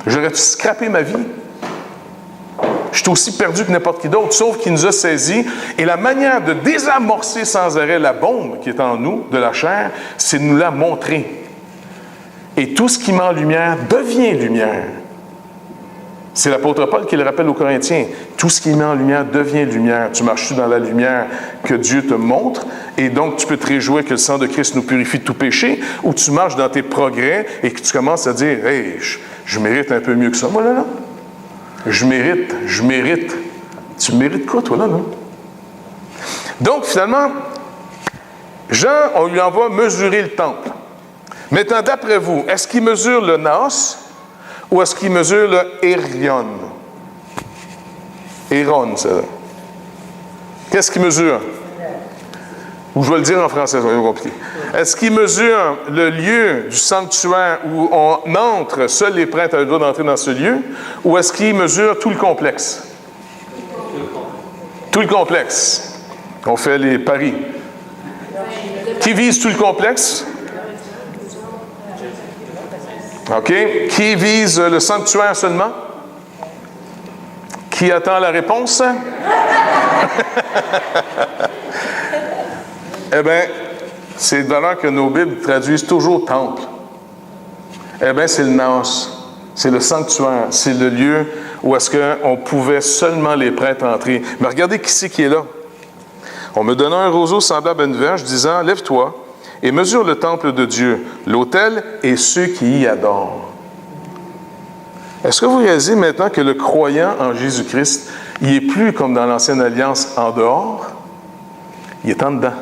J'aurais scrappé ma vie. Je suis aussi perdu que n'importe qui d'autre, sauf qu'il nous a saisis. Et la manière de désamorcer sans arrêt la bombe qui est en nous, de la chair, c'est de nous la montrer. Et tout ce qui met en lumière devient lumière. C'est l'apôtre Paul qui le rappelle aux Corinthiens. Tout ce qui met en lumière devient lumière. Tu marches dans la lumière que Dieu te montre, et donc tu peux te réjouir que le sang de Christ nous purifie de tout péché, ou tu marches dans tes progrès et que tu commences à dire « Hey, je mérite un peu mieux que ça. » Moi, là. Je mérite. Tu mérites quoi, toi, là, non? Donc, finalement, Jean, on lui envoie mesurer le temple. Maintenant, d'après vous, est-ce qu'il mesure le naos ou est-ce qu'il mesure le Érion? Aaron, ça. Qu'est-ce qu'il mesure? Ou je vais le dire en français, c'est compliqué. Est-ce qu'il mesure le lieu du sanctuaire où on entre, seuls les prêtres ont le droit d'entrer dans ce lieu, ou est-ce qu'il mesure tout le complexe? Tout le complexe. On fait les paris. Qui vise tout le complexe? OK. Qui vise le sanctuaire seulement? Qui attend la réponse? Eh bien, c'est de valeur que nos Bibles traduisent toujours temple. Eh bien, c'est le naos. C'est le sanctuaire. C'est le lieu où est-ce qu'on pouvait seulement les prêtres entrer. Mais regardez qui c'est qui est là. On me donna un roseau semblable à une verge, disant, « Lève-toi et mesure le temple de Dieu, l'autel et ceux qui y adorent. » Est-ce que vous réalisez maintenant que le croyant en Jésus-Christ, il n'est plus comme dans l'Ancienne Alliance en dehors, il est en dedans.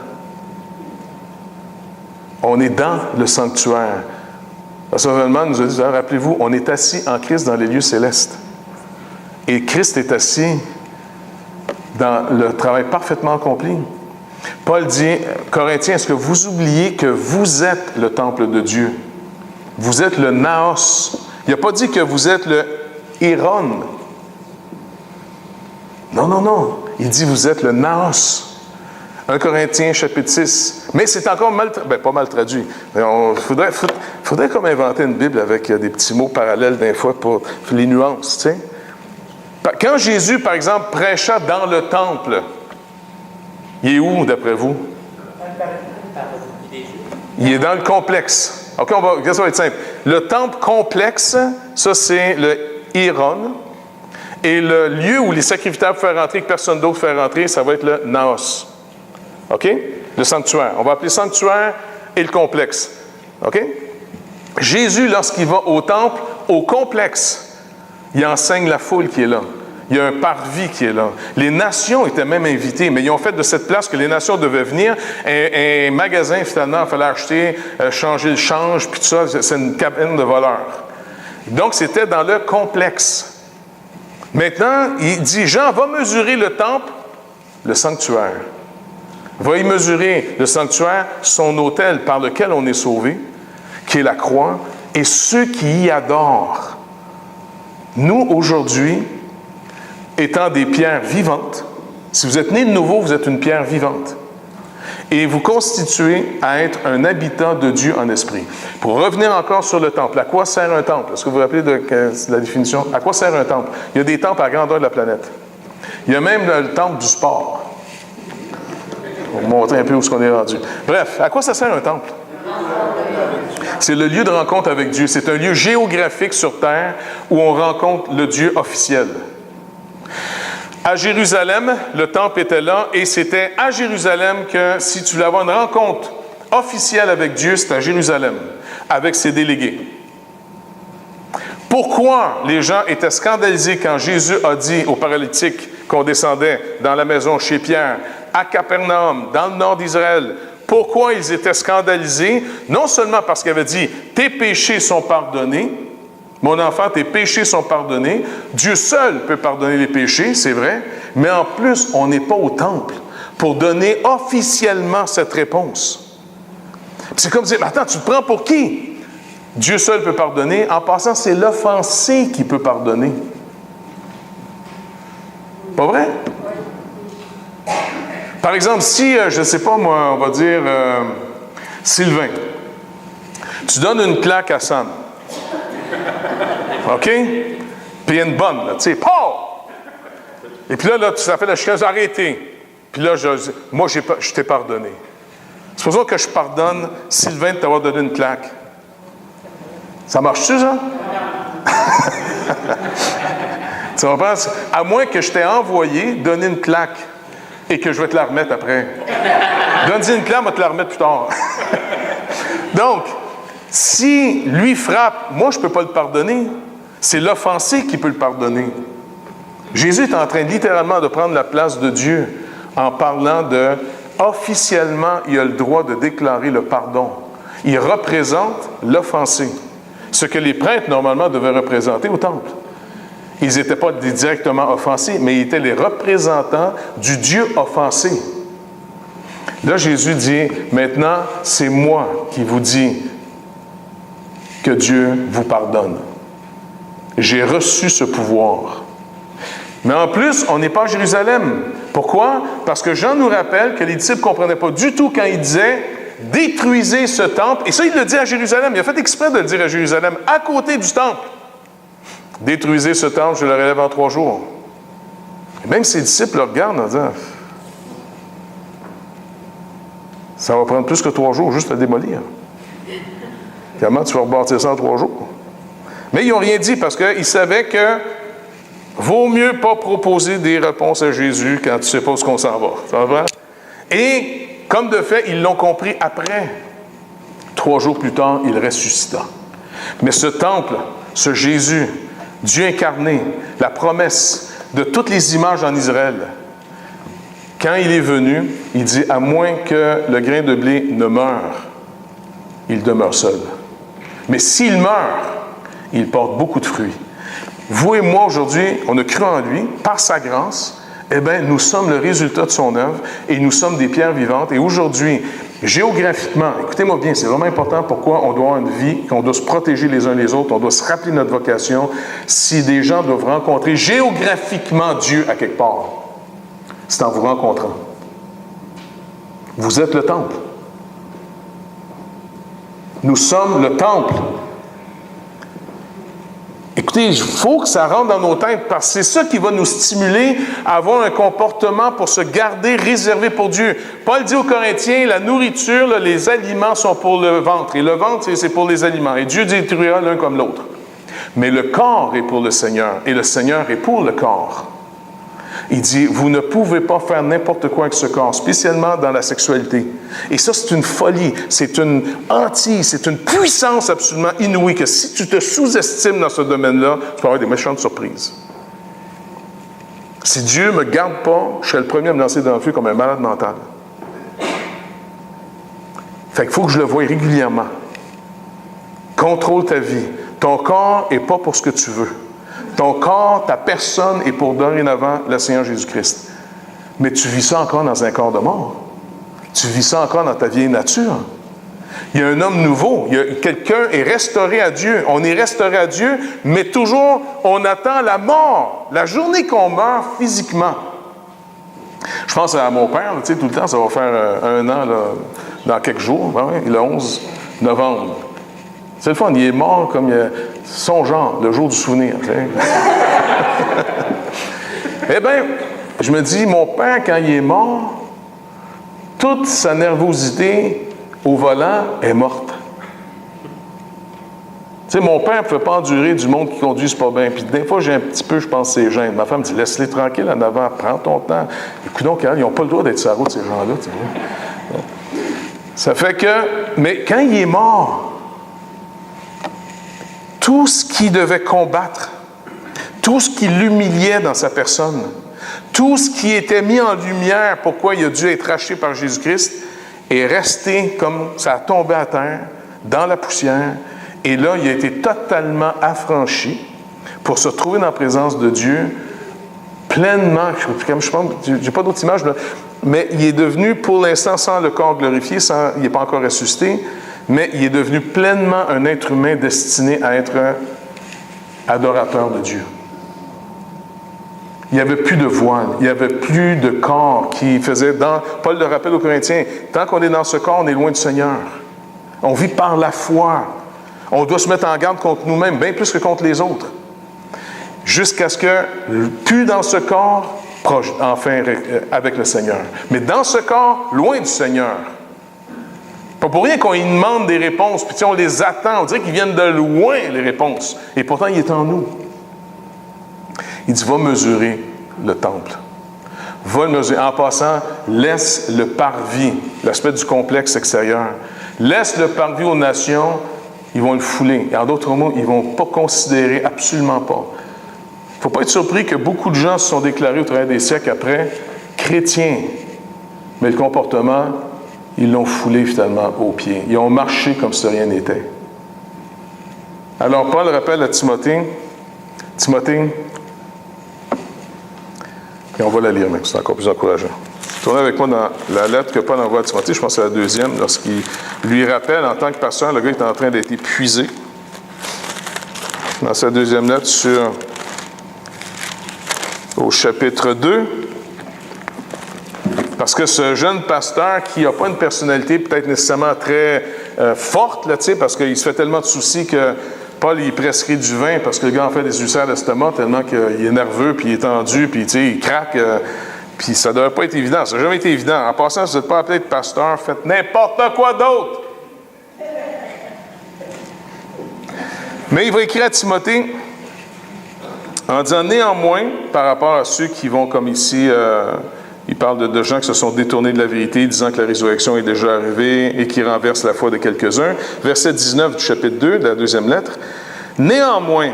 On est dans le sanctuaire. Pasteur Velleman nous a dit, rappelez-vous, on est assis en Christ dans les lieux célestes. Et Christ est assis dans le travail parfaitement accompli. Paul dit, Corinthiens, est-ce que vous oubliez que vous êtes le temple de Dieu? Vous êtes le naos. Il n'a pas dit que vous êtes le Aaron. Non, non, non. Il dit, vous êtes le naos. 1 Corinthiens, chapitre 6. Mais c'est encore pas mal traduit. Il faudrait comme inventer une Bible avec des petits mots parallèles d'un fois pour les nuances, tu sais. Quand Jésus, par exemple, prêcha dans le temple, il est où, d'après vous? Il est dans le complexe. OK, ça va être simple. Le temple complexe, ça, c'est le Aaron. Et le lieu où les sacrificateurs pouvaient rentrer, que personne d'autre ne fait rentrer, ça va être le naos. OK? Le sanctuaire. On va appeler sanctuaire et le complexe. OK? Jésus, lorsqu'il va au temple, au complexe, il enseigne la foule qui est là. Il y a un parvis qui est là. Les nations étaient même invitées, mais ils ont fait de cette place que les nations devaient venir. Un magasin, finalement, il fallait acheter, changer le change, puis tout ça. C'est une cabine de voleurs. Donc, c'était dans le complexe. Maintenant, il dit, Jean, va mesurer le temple, le sanctuaire. Va y mesurer le sanctuaire, son autel par lequel on est sauvé, qui est la croix, et ceux qui y adorent. Nous, aujourd'hui, étant des pierres vivantes, si vous êtes né de nouveau, vous êtes une pierre vivante. Et vous constituez à être un habitant de Dieu en esprit. Pour revenir encore sur le temple, à quoi sert un temple? Est-ce que vous vous rappelez de la définition? À quoi sert un temple? Il y a des temples à la grandeur de la planète. Il y a même le temple du sport. On va montrer un peu où est-ce qu'on est rendu. Bref, à quoi ça sert un temple? C'est le lieu de rencontre avec Dieu. C'est un lieu géographique sur terre où on rencontre le Dieu officiel. À Jérusalem, le temple était là et c'était à Jérusalem que si tu voulais avoir une rencontre officielle avec Dieu, c'est à Jérusalem, avec ses délégués. Pourquoi les gens étaient scandalisés quand Jésus a dit aux paralytiques qu'on descendait dans la maison chez Pierre, à Capernaum, dans le nord d'Israël? Pourquoi ils étaient scandalisés? Non seulement parce qu'il avait dit « Tes péchés sont pardonnés », mon enfant, tes péchés sont pardonnés. Dieu seul peut pardonner les péchés, c'est vrai. Mais en plus, on n'est pas au temple pour donner officiellement cette réponse. C'est comme dire, attends, tu te prends pour qui? Dieu seul peut pardonner. En passant, c'est l'offensé qui peut pardonner. Pas vrai? Par exemple, si, je ne sais pas moi, on va dire, Sylvain, tu donnes une claque à Sam. OK? Puis il y a une bonne, là, tu sais, Paul! Et puis là, ça fait la chicane, arrêtez. Puis là, moi, je t'ai pardonné. Supposons que je pardonne Sylvain de t'avoir donné une claque. Ça marche-tu, ça? Tu comprends? À moins que je t'ai envoyé donner une claque et que je vais te la remettre après. Donne-y une claque, on va te la remettre plus tard. Donc, si lui frappe, moi, je ne peux pas le pardonner. C'est l'offensé qui peut le pardonner. Jésus est en train littéralement de prendre la place de Dieu en parlant de, officiellement, il a le droit de déclarer le pardon. Il représente l'offensé. Ce que les prêtres, normalement, devaient représenter au temple. Ils n'étaient pas directement offensés, mais ils étaient les représentants du Dieu offensé. Là, Jésus dit, maintenant, c'est moi qui vous dis que Dieu vous pardonne. J'ai reçu ce pouvoir. Mais en plus, on n'est pas à Jérusalem. Pourquoi? Parce que Jean nous rappelle que les disciples ne comprenaient pas du tout quand il disait « détruisez ce temple ». Et ça, il le dit à Jérusalem. Il a fait exprès de le dire à Jérusalem, à côté du temple. « Détruisez ce temple, je le relève en 3 jours ». Et même ses disciples le regardent en disant « ça va prendre plus que 3 jours juste à démolir. Comment tu vas rebâtir ça en 3 jours? » Mais ils n'ont rien dit parce qu'ils savaient que vaut mieux pas proposer des réponses à Jésus quand tu ne sais pas où on s'en va. Ça va vrai? Et comme de fait, ils l'ont compris après. 3 jours plus tard, il ressuscita. Mais ce temple, ce Jésus, Dieu incarné, la promesse de toutes les images en Israël, quand il est venu, il dit, à moins que le grain de blé ne meure, il demeure seul. Mais s'il meurt, il porte beaucoup de fruits. Vous et moi, aujourd'hui, on a cru en lui, par sa grâce, eh bien, nous sommes le résultat de son œuvre et nous sommes des pierres vivantes. Et aujourd'hui, géographiquement, écoutez-moi bien, c'est vraiment important pourquoi on doit avoir une vie, qu'on doit se protéger les uns les autres, on doit se rappeler notre vocation. Si des gens doivent rencontrer géographiquement Dieu à quelque part, c'est en vous rencontrant. Vous êtes le temple. Nous sommes le temple. Écoutez, il faut que ça rentre dans nos têtes parce que c'est ça qui va nous stimuler à avoir un comportement pour se garder réservé pour Dieu. Paul dit aux Corinthiens, la nourriture, là, les aliments sont pour le ventre. Et le ventre, c'est pour les aliments. Et Dieu détruira l'un comme l'autre. Mais le corps est pour le Seigneur. Et le Seigneur est pour le corps. Il dit, vous ne pouvez pas faire n'importe quoi avec ce corps, spécialement dans la sexualité. Et ça, c'est une folie, c'est une hantise, c'est une puissance absolument inouïe que si tu te sous-estimes dans ce domaine-là, tu peux avoir des méchantes surprises. Si Dieu ne me garde pas, je serai le premier à me lancer dans le feu comme un malade mental. Fait qu'il faut que je le voie régulièrement. Contrôle ta vie. Ton corps n'est pas pour ce que tu veux. Ton corps, ta personne est pour dorénavant le Seigneur Jésus-Christ. Mais tu vis ça encore dans un corps de mort. Tu vis ça encore dans ta vieille nature. Il y a un homme nouveau. Quelqu'un est restauré à Dieu. On est restauré à Dieu, mais toujours, on attend la mort. La journée qu'on meurt physiquement. Je pense à mon père, tu sais, tout le temps, ça va faire 1 an, là, dans quelques jours, le 11 novembre. C'est le fun, il est mort comme son genre, le jour du souvenir. Tu sais. Eh bien, je me dis, mon père, quand il est mort, toute sa nervosité au volant est morte. Tu sais, mon père ne pouvait pas endurer du monde qui conduise pas bien. Puis des fois, j'ai un petit peu, je pense, ces gênes. Ma femme dit, laisse-les tranquilles en avant, prends ton temps. Écoute donc, ils n'ont pas le droit d'être sur la route, ces gens-là. Tu sais. Ça fait que, mais quand il est mort, tout ce qu'il devait combattre, tout ce qui l'humiliait dans sa personne, tout ce qui était mis en lumière, pourquoi il a dû être racheté par Jésus-Christ, est resté comme ça a tombé à terre, dans la poussière, et là, il a été totalement affranchi pour se trouver dans la présence de Dieu, pleinement, je pense, j'ai pas d'autre image, mais il est devenu, pour l'instant, sans le corps glorifié, il n'est pas encore ressuscité, mais il est devenu pleinement un être humain destiné à être adorateur de Dieu. Il n'y avait plus de voile, il n'y avait plus de corps qui faisait... Paul le rappelle aux Corinthiens, tant qu'on est dans ce corps, on est loin du Seigneur. On vit par la foi. On doit se mettre en garde contre nous-mêmes, bien plus que contre les autres. Jusqu'à ce que, plus dans ce corps, proche, enfin, avec le Seigneur. Mais dans ce corps, loin du Seigneur. Pas pour rien qu'on lui demande des réponses, puis on les attend, on dirait qu'ils viennent de loin, les réponses. Et pourtant, il est en nous. Il dit, va mesurer le temple. Va le mesurer. En passant, laisse le parvis, l'aspect du complexe extérieur. Laisse le parvis aux nations, ils vont le fouler. Et en d'autres mots, ils ne vont pas considérer, absolument pas. Il ne faut pas être surpris que beaucoup de gens se sont déclarés au travers des siècles après chrétiens. Mais le comportement, ils l'ont foulé finalement aux pieds. Ils ont marché comme si rien n'était. Alors Paul rappelle à Timothée, Et on va la lire, mais c'est encore plus encourageant. Tournez avec moi dans la lettre que Paul envoie à Timothée, je pense que c'est la deuxième, lorsqu'il lui rappelle, en tant que pasteur, le gars est en train d'être épuisé. Dans sa deuxième lettre au chapitre 2, parce que ce jeune pasteur qui n'a pas une personnalité peut-être nécessairement très forte, là, parce qu'il se fait tellement de soucis que Paul, il prescrit du vin parce que le gars en fait des ulcères d'estomac tellement qu'il est nerveux, puis il est tendu, puis il craque, puis ça ne devrait pas être évident. Ça n'a jamais été évident. En passant, si vous n'êtes pas appelé de pasteur, faites n'importe quoi d'autre. Mais il va écrire à Timothée en disant néanmoins, par rapport à ceux qui vont comme ici, il parle de gens qui se sont détournés de la vérité, disant que la résurrection est déjà arrivée et qui renversent la foi de quelques-uns. Verset 19 du chapitre 2 de la deuxième lettre. Néanmoins,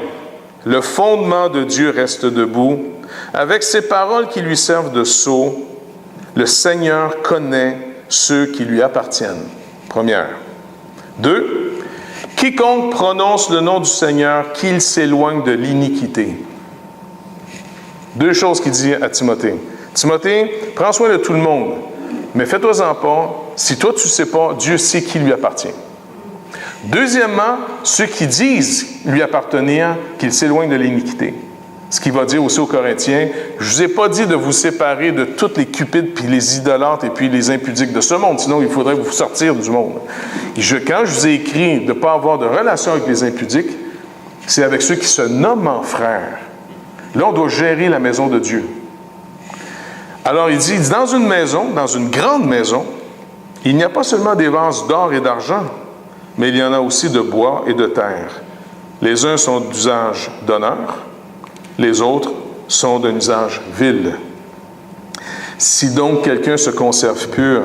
le fondement de Dieu reste debout. Avec ces paroles qui lui servent de sceau, le Seigneur connaît ceux qui lui appartiennent. Première. 2. Quiconque prononce le nom du Seigneur, qu'il s'éloigne de l'iniquité. Deux choses qu'il dit à Timothée. Timothée, prends soin de tout le monde, mais fais-toi-en pas. Si toi tu ne sais pas, Dieu sait qui lui appartient. Deuxièmement, ceux qui disent lui appartenir, qu'ils s'éloignent de l'iniquité. Ce qu'il va dire aussi aux Corinthiens, je ne vous ai pas dit de vous séparer de toutes les cupides, puis les idolâtres, et puis les impudiques de ce monde, sinon il faudrait vous sortir du monde. Quand je vous ai écrit de ne pas avoir de relation avec les impudiques, c'est avec ceux qui se nomment frères. Là, on doit gérer la maison de Dieu. Alors, il dit, dans une maison, dans une grande maison, il n'y a pas seulement des vases d'or et d'argent, mais il y en a aussi de bois et de terre. Les uns sont d'usage d'honneur, les autres sont d'un usage vil. Si donc quelqu'un se conserve pur,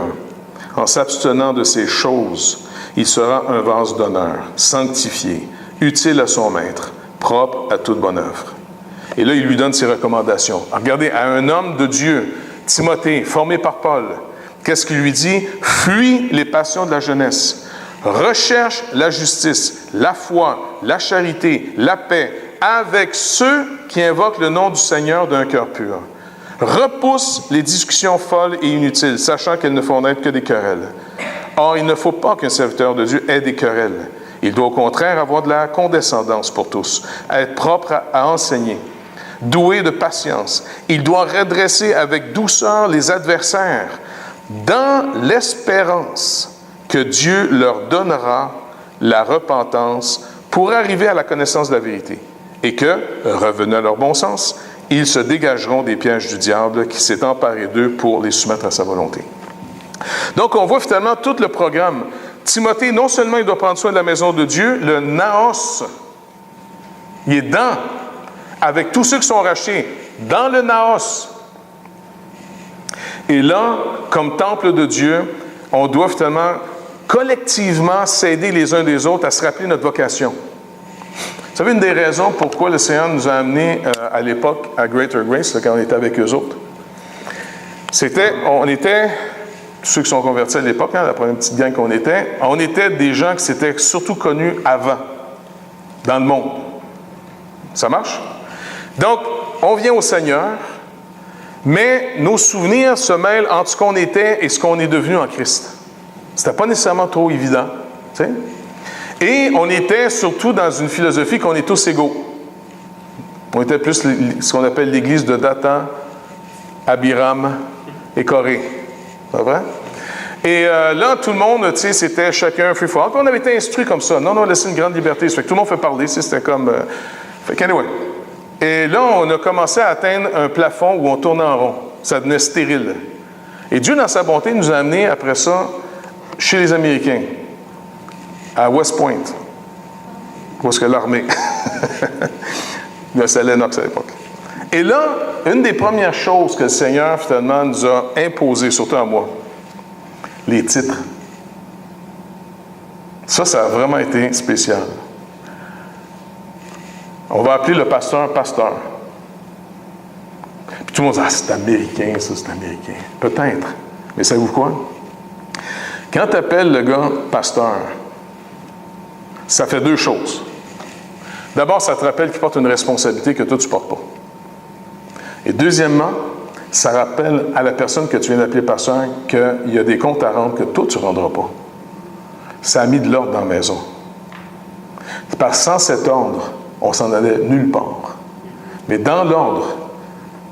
en s'abstenant de ces choses, il sera un vase d'honneur, sanctifié, utile à son maître, propre à toute bonne œuvre. Et là, il lui donne ses recommandations. Alors, regardez, à un homme de Dieu, Timothée, formé par Paul, qu'est-ce qu'il lui dit? Fuis les passions de la jeunesse. Recherche la justice, la foi, la charité, la paix, avec ceux qui invoquent le nom du Seigneur d'un cœur pur. Repousse les discussions folles et inutiles, sachant qu'elles ne font naître que des querelles. Or, il ne faut pas qu'un serviteur de Dieu ait des querelles. Il doit au contraire avoir de la condescendance pour tous, être propre à enseigner, doué de patience. Il doit redresser avec douceur les adversaires, dans l'espérance que Dieu leur donnera la repentance pour arriver à la connaissance de la vérité, et que, revenus à leur bon sens, ils se dégageront des pièges du diable qui s'est emparé d'eux pour les soumettre à sa volonté. Donc, on voit finalement tout le programme. Timothée, non seulement il doit prendre soin de la maison de Dieu, le naos, il est dans, avec tous ceux qui sont rachetés, dans le naos. Et là, comme temple de Dieu, on doit finalement collectivement s'aider les uns des autres à se rappeler notre vocation. Vous savez, une des raisons pourquoi le Seigneur nous a amenés à l'époque à Greater Grace, là, quand on était avec eux autres, on était, tous ceux qui sont convertis à l'époque, la première petite gang on était des gens qui s'étaient surtout connus avant, dans le monde. Ça marche? Donc, on vient au Seigneur, mais nos souvenirs se mêlent entre ce qu'on était et ce qu'on est devenu en Christ. C'était pas nécessairement trop évident, tu sais? Et on était surtout dans une philosophie qu'on est tous égaux. On était plus ce qu'on appelle l'Église de Dathan, Abiram et Corée. C'est vrai? Et là, tout le monde, tu sais, c'était chacun free for all. Puis on avait été instruits comme ça. Non, laissez une grande liberté. Ça fait que tout le monde fait parler. C'était comme... Fait qu'anyway. Et là, on a commencé à atteindre un plafond où on tournait en rond. Ça devenait stérile. Et Dieu, dans sa bonté, nous a amenés après ça chez les Américains, à West Point, où est-ce que l'armée. C'était Lennox à l'époque. Et là, une des premières choses que le Seigneur, finalement, nous a imposées, surtout à moi, les titres. Ça a vraiment été spécial. On va appeler le pasteur. Puis tout le monde dit, c'est américain, ça, c'est américain. Peut-être. Mais savez-vous quoi? Quand tu appelles le gars pasteur, ça fait deux choses. D'abord, ça te rappelle qu'il porte une responsabilité que toi, tu ne portes pas. Et deuxièmement, ça rappelle à la personne que tu viens d'appeler pasteur qu'il y a des comptes à rendre que toi, tu ne rendras pas. Ça a mis de l'ordre dans la maison. Sans cet ordre, on s'en allait nulle part. Mais dans l'ordre,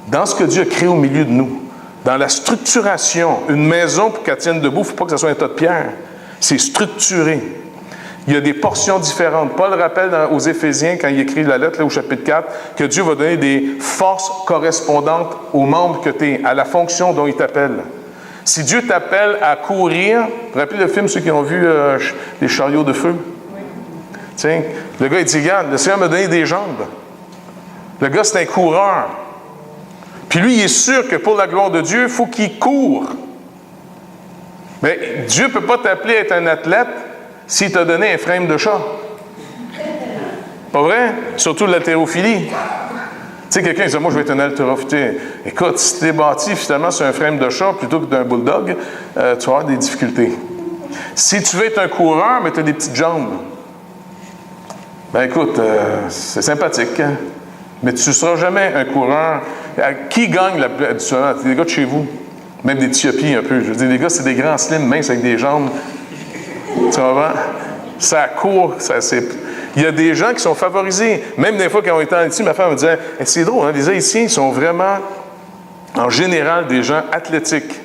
dans ce que Dieu a créé au milieu de nous, dans la structuration, une maison pour qu'elle tienne debout, il ne faut pas que ce soit un tas de pierres. C'est structuré. Il y a des portions différentes. Paul rappelle aux Éphésiens, quand il écrit la lettre là, au chapitre 4, que Dieu va donner des forces correspondantes aux membres que tu es, à la fonction dont il t'appelle. Si Dieu t'appelle à courir, vous vous rappelez le film, ceux qui ont vu les chariots de feu? Oui. Tiens, le gars, il dit, regarde, le Seigneur m'a donné des jambes. Le gars, c'est un coureur. Puis lui, il est sûr que pour la gloire de Dieu, il faut qu'il court. Mais Dieu ne peut pas t'appeler à être un athlète s'il t'a donné un frame de chat. Pas vrai? Surtout l'haltérophilie. Tu sais, quelqu'un dit, moi, je vais être un haltérophile. Écoute, si tu es bâti finalement sur un frame de chat plutôt que d'un bulldog, tu vas avoir des difficultés. Si tu veux être un coureur, mais tu as des petites jambes, ben écoute, c'est sympathique, hein? Mais tu ne seras jamais un coureur. Qui gagne habituellement? C'est des gars de chez vous. Même des Éthiopiens un peu. Je veux dire, les gars, c'est des grands slims, minces avec des jambes. Tu vois? Ça court. Il y a des gens qui sont favorisés. Même des fois, quand on était en Haïti, ma femme me disait, c'est drôle, hein, les Haïtiens sont vraiment, en général, des gens athlétiques. Tu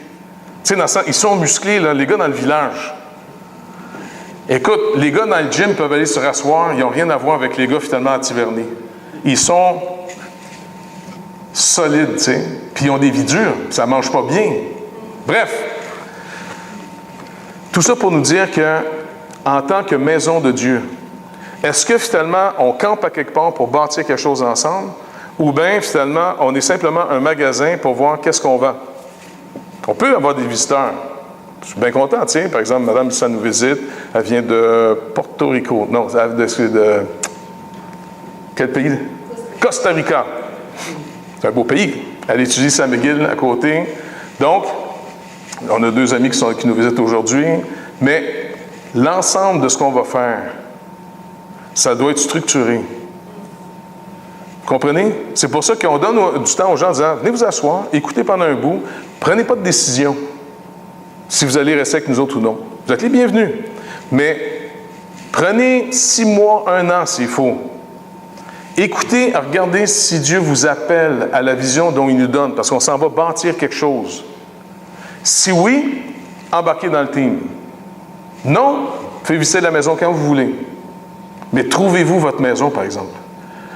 sais, dans le sens, ils sont musclés, là, les gars dans le village. Écoute, les gars dans le gym peuvent aller se rasseoir, ils n'ont rien à voir avec les gars finalement à Tiverny. Ils sont solides, tu sais, puis ils ont des vies dures, ça ne mange pas bien. Bref, tout ça pour nous dire que, en tant que maison de Dieu, est-ce que finalement on campe à quelque part pour bâtir quelque chose ensemble, ou bien finalement on est simplement un magasin pour voir qu'est-ce qu'on vend? On peut avoir des visiteurs. Je suis bien content, tiens, par exemple, Madame, ça nous visite, elle vient de Porto Rico. Non, elle vient de quel pays? Costa Rica. C'est un beau pays. Elle étudie San McGill à côté. Donc, on a 2 amis qui nous visitent aujourd'hui, mais l'ensemble de ce qu'on va faire, ça doit être structuré. Vous comprenez? C'est pour ça qu'on donne du temps aux gens en disant, venez vous asseoir, écoutez pendant un bout, prenez pas de décision si vous allez rester avec nous autres ou non. Vous êtes les bienvenus. Mais prenez 6 mois, 1 an s'il faut. Écoutez, regardez si Dieu vous appelle à la vision dont il nous donne, parce qu'on s'en va bâtir quelque chose. Si oui, embarquez dans le team. Non, faites visiter la maison quand vous voulez. Mais trouvez-vous votre maison, par exemple.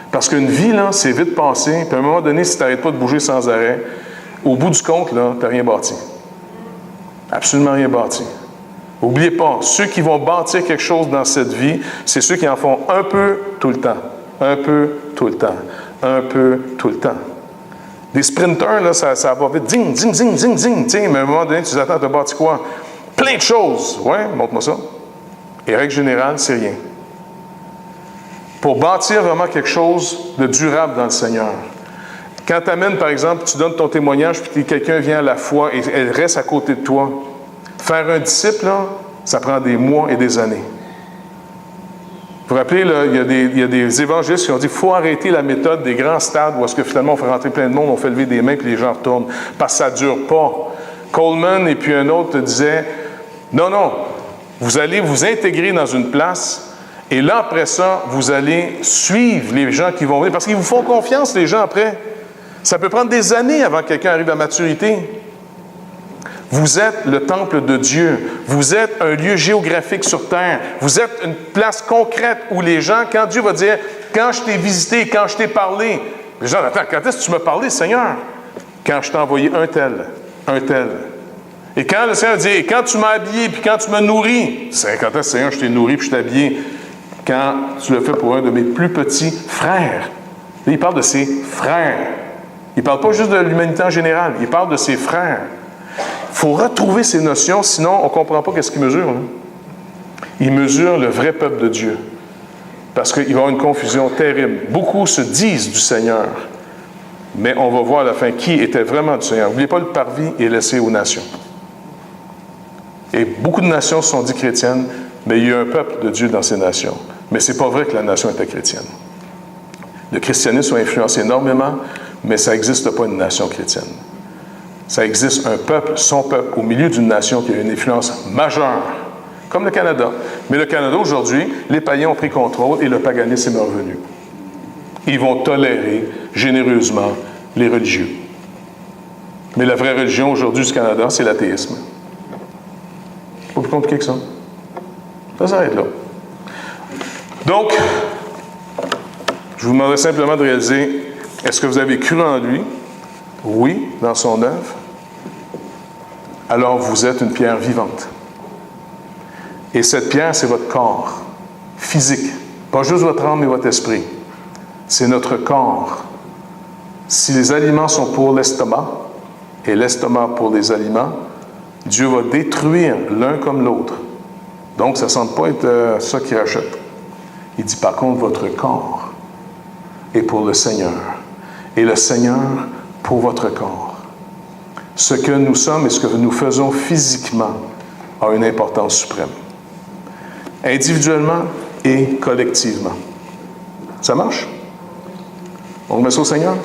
Parce qu'une vie, là, c'est vite passé, puis à un moment donné, si tu n'arrêtes pas de bouger sans arrêt, au bout du compte, là, tu n'as rien bâti. Absolument rien bâti. N'oubliez pas, ceux qui vont bâtir quelque chose dans cette vie, c'est ceux qui en font un peu tout le temps. Un peu tout le temps. Un peu tout le temps. Des sprinteurs, là, ça va vite. Ding, ding, ding, ding, ding. Tiens, mais à un moment donné, tu t'attends, tu as bâti quoi? Plein de choses. Ouais, montre-moi ça. Et règle générale, c'est rien. Pour bâtir vraiment quelque chose de durable dans le Seigneur. Quand tu amènes, par exemple, tu donnes ton témoignage, puis quelqu'un vient à la foi et elle reste à côté de toi. Faire un disciple, là, ça prend des mois et des années. Vous vous rappelez, là, il y a des évangélistes qui ont dit qu'il faut arrêter la méthode des grands stades où est-ce que finalement on fait rentrer plein de monde, on fait lever des mains puis les gens retournent. Parce que ça ne dure pas. Coleman et puis un autre disaient, non, vous allez vous intégrer dans une place et là, après ça, vous allez suivre les gens qui vont venir. Parce qu'ils vous font confiance, les gens, après. Ça peut prendre des années avant que quelqu'un arrive à maturité. Vous êtes le temple de Dieu. Vous êtes un lieu géographique sur terre. Vous êtes une place concrète où les gens, quand Dieu va dire, quand je t'ai visité, quand je t'ai parlé, les gens, attends, quand est-ce que tu m'as parlé, Seigneur? Quand je t'ai envoyé un tel. Et quand le Seigneur dit, et quand tu m'as habillé, puis quand tu m'as nourri, c'est quand est-ce, Seigneur, je t'ai nourri, puis je t'ai habillé? Quand tu l'as fait pour un de mes plus petits frères. Là, il parle de ses frères. Il ne parle pas juste de l'humanité en général, il parle de ses frères. Il faut retrouver ces notions, sinon on ne comprend pas qu'est-ce qu'il mesure. Hein? Il mesure le vrai peuple de Dieu. Parce qu'il va y avoir une confusion terrible. Beaucoup se disent du Seigneur, mais on va voir à la fin qui était vraiment du Seigneur. N'oubliez pas, le parvis est laissé aux nations. Et beaucoup de nations se sont dites chrétiennes, mais il y a un peuple de Dieu dans ces nations. Mais ce n'est pas vrai que la nation était chrétienne. Le christianisme a influencé énormément, mais ça n'existe pas une nation chrétienne. Ça existe un peuple, son peuple, au milieu d'une nation qui a une influence majeure, comme le Canada. Mais le Canada, aujourd'hui, les païens ont pris contrôle et le paganisme est revenu. Ils vont tolérer généreusement les religieux. Mais la vraie religion aujourd'hui du Canada, c'est l'athéisme. Pas plus compliqué que ça. Ça s'arrête là. Donc, je vous demanderai simplement de réaliser, est-ce que vous avez cru en lui? Oui, dans son œuvre. Alors vous êtes une pierre vivante. Et cette pierre, c'est votre corps physique. Pas juste votre âme et votre esprit. C'est notre corps. Si les aliments sont pour l'estomac et l'estomac pour les aliments, Dieu va détruire l'un comme l'autre. Donc, ça ne semble pas être ça qu'il rachète. Il dit par contre, votre corps est pour le Seigneur. Et le Seigneur pour votre corps. Ce que nous sommes et ce que nous faisons physiquement a une importance suprême. Individuellement et collectivement. Ça marche? On remet ça au Seigneur?